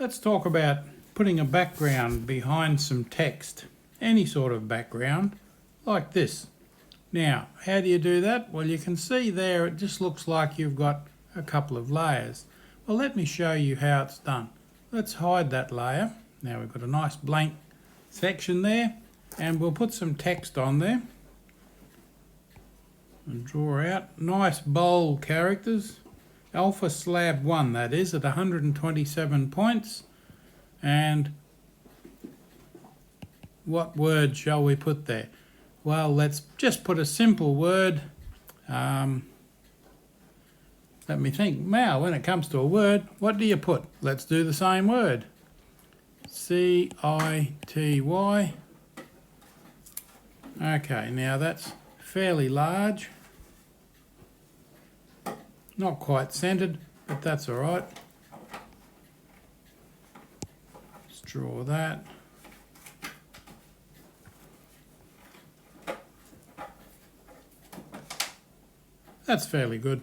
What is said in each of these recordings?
Let's talk about putting a background behind some text, any sort of background, like this. Now, how do you do that? Well, you can see there it just looks like you've got a couple of layers. Well, let me show you how it's done. Let's hide that layer. Now we've got a nice blank section there, and we'll put some text on there and draw out nice bold characters. Alpha slab 1, that is, at 127 points. And what word shall we put there? Well, let's just put a simple word. Let me think. Now, when it comes to a word, what do you put? Let's do the same word. C-I-T-Y. Okay, now that's fairly large. Not quite centered, but that's all right. Let's draw that. That's fairly good.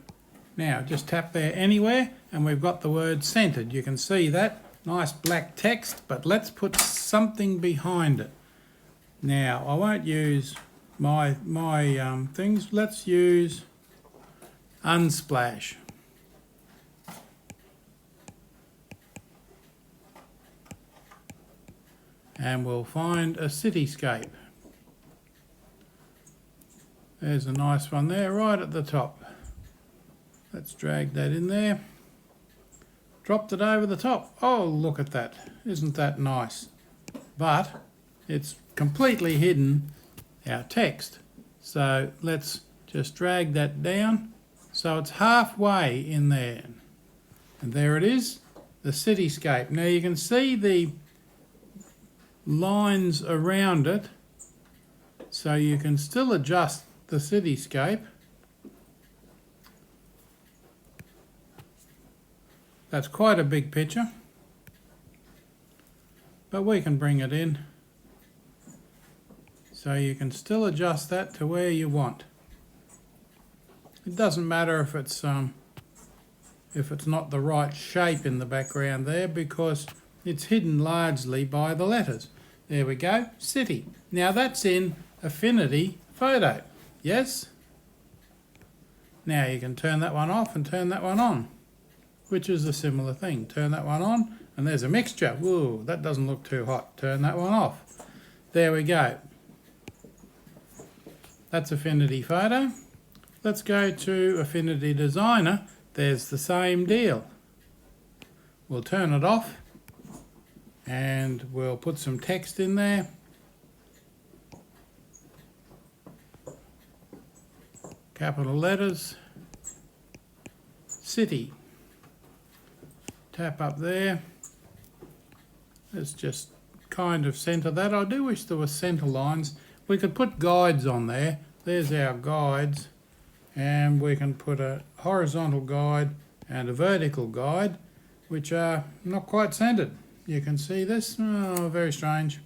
Now just tap there anywhere and we've got the word centered. You can see that. Nice black text, but let's put something behind it. Now I won't use my things. Let's use Unsplash. And we'll find a cityscape. There's a nice one there right at the top. Let's drag that in there. Dropped it over the top. Oh, look at that. Isn't that nice? But it's completely hidden our text. So let's just drag that down so it's halfway in there. And there it is, the cityscape. Now you can see the lines around it, so you can still adjust the cityscape. That's quite a big picture, but we can bring it in so you can still adjust that to where you want. It doesn't matter if it's not the right shape in the background there, because it's hidden largely by the letters. There we go, city. Now that's in Affinity Photo, yes? Now you can turn that one off and turn that one on, which is a similar thing. Turn that one on and there's a mixture. Whoa, that doesn't look too hot. Turn that one off. There we go. That's Affinity Photo. Let's go to Affinity Designer. There's the same deal. We'll turn it off and we'll put some text in there. Capital letters. City. Tap up there. Let's just kind of centre that. I do wish there were centre lines. We could put guides on there. There's our guides. And we can put a horizontal guide and a vertical guide, which are not quite centered. You can see this. Oh, very strange.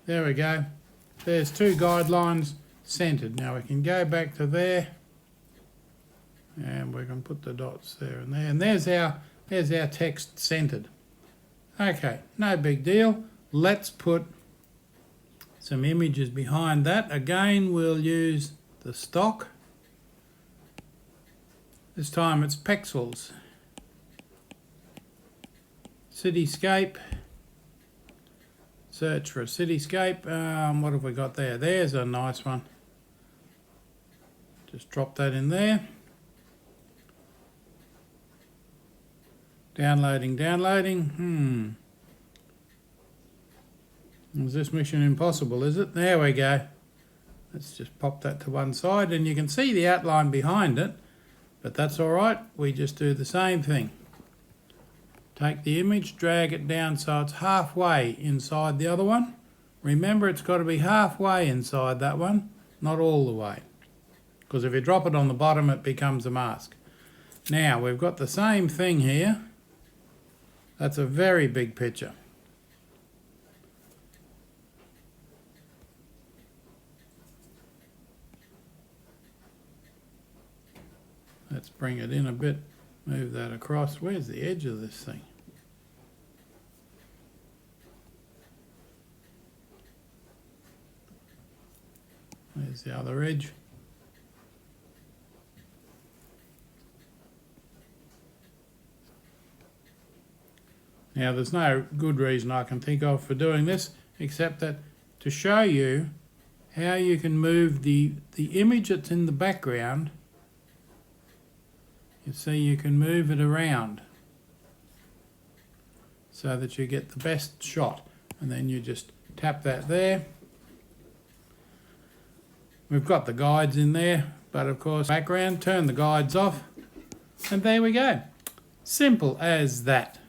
There we go. There's two guidelines centered. Now we can go back to there and we can put the dots there and there. And there's our text centered. Okay, no big deal. Let's put some images behind that. Again, we'll use the stock. This time it's pixels. Cityscape. Search for a cityscape. What have we got there? There's a nice one. Just drop that in there. Downloading. Is this Mission Impossible, is it? There we go. Let's just pop that to one side and you can see the outline behind it, but that's all right. We just do the same thing. Take the image, drag it down so it's halfway inside the other one. Remember, it's got to be halfway inside that one, not all the way, because if you drop it on the bottom, it becomes a mask. Now, we've got the same thing here. That's a very big picture. Let's bring it in a bit, move that across. Where's the edge of this thing? There's the other edge. Now there's no good reason I can think of for doing this except that to show you how you can move the image that's in the background. You see you can move it around so that you get the best shot, and then you just tap that there. We've got the guides in there, but of course background, turn the guides off, and there we go. Simple as that.